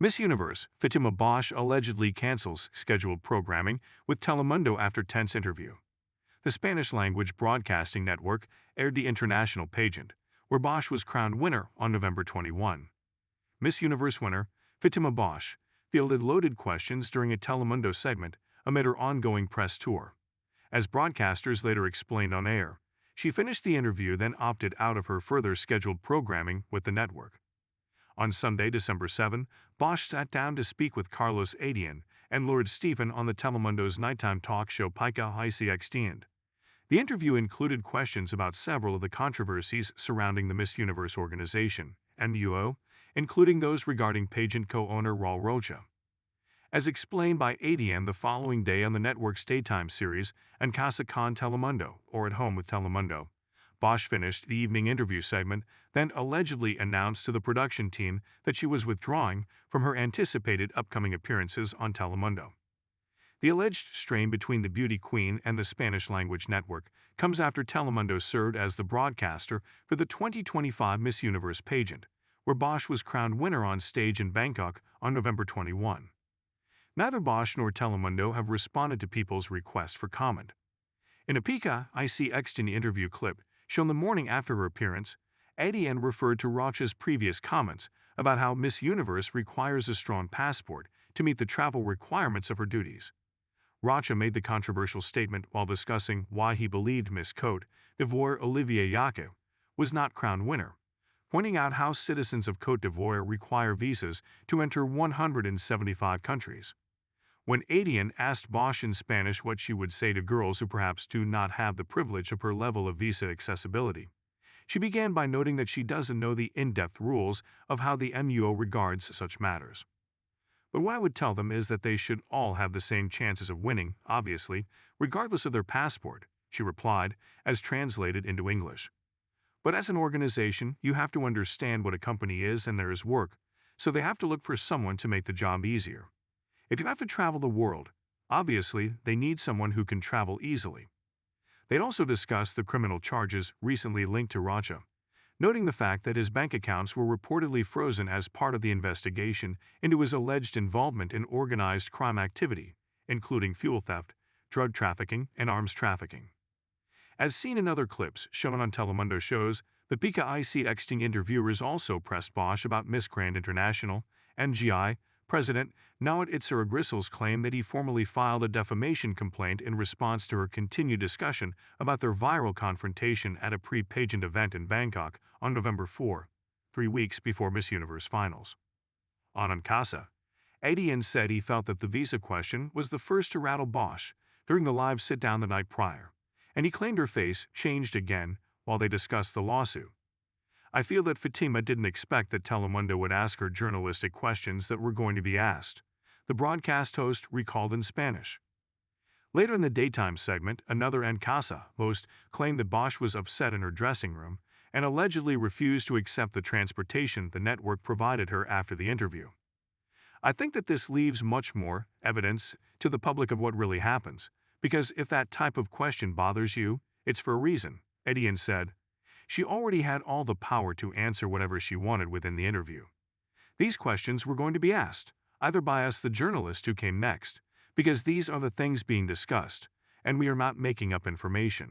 Miss Universe, Fátima Bosch allegedly cancels scheduled programming with Telemundo after tense interview. The Spanish-language broadcasting network aired the international pageant, where Bosch was crowned winner on November 21. Miss Universe winner, Fátima Bosch, fielded loaded questions during a Telemundo segment amid her ongoing press tour. As broadcasters later explained on air, she finished the interview then opted out of her further scheduled programming with the network. On Sunday, December 7, Bosch sat down to speak with Carlos Adyan and Lourdes on the Telemundo's nighttime talk show Pica Extiende. The interview included questions about several of the controversies surrounding the Miss Universe organization, MUO, including those regarding pageant co-owner Raúl Rocha. As explained by Adyan the following day on the network's daytime series En Casa Con Telemundo, or At Home with Telemundo, Bosch finished the evening interview segment, then allegedly announced to the production team that she was withdrawing from her anticipated upcoming appearances on Telemundo. The alleged strain between the beauty queen and the Spanish-language network comes after Telemundo served as the broadcaster for the 2025 Miss Universe pageant, where Bosch was crowned winner on stage in Bangkok on November 21. Neither Bosch nor Telemundo have responded to people's requests for comment. In a Pica Extiende interview clip shown the morning after her appearance, Adyan referred to Rocha's previous comments about how Miss Universe requires a strong passport to meet the travel requirements of her duties. Rocha made the controversial statement while discussing why he believed Miss Côte d'Ivoire Olivier Yaque was not crowned winner, pointing out how citizens of Côte d'Ivoire require visas to enter 175 countries. When Adyan asked Bosch in Spanish what she would say to girls who perhaps do not have the privilege of her level of visa accessibility, she began by noting that she doesn't know the in-depth rules of how the MUO regards such matters. But what I would tell them is that they should all have the same chances of winning, obviously, regardless of their passport, she replied, as translated into English. But as an organization, you have to understand what a company is and there is work, so they have to look for someone to make the job easier. If you have to travel the world, obviously they need someone who can travel easily. They'd also discussed the criminal charges recently linked to Rocha, noting the fact that his bank accounts were reportedly frozen as part of the investigation into his alleged involvement in organized crime activity, including fuel theft, drug trafficking, and arms trafficking. As seen in other clips shown on Telemundo shows, the Pica Extiende interviewers also pressed Bosch about Miss Grand International, MGI, President Nawat Itzeragrissel's claim that he formally filed a defamation complaint in response to her continued discussion about their viral confrontation at a pre-pageant event in Bangkok on November 4, 3 weeks before Miss Universe finals. On En Casa, Adyan said he felt that the visa question was the first to rattle Bosch during the live sit-down the night prior, and he claimed her face changed again while they discussed the lawsuit. I feel that Fátima didn't expect that Telemundo would ask her journalistic questions that were going to be asked, the broadcast host recalled in Spanish. Later in the daytime segment, another En Casa host claimed that Bosch was upset in her dressing room and allegedly refused to accept the transportation the network provided her after the interview. I think that this leaves much more evidence to the public of what really happens, because if that type of question bothers you, it's for a reason, Adyan said. She already had all the power to answer whatever she wanted within the interview. These questions were going to be asked, either by us, the journalist who came next, because these are the things being discussed, and we are not making up information.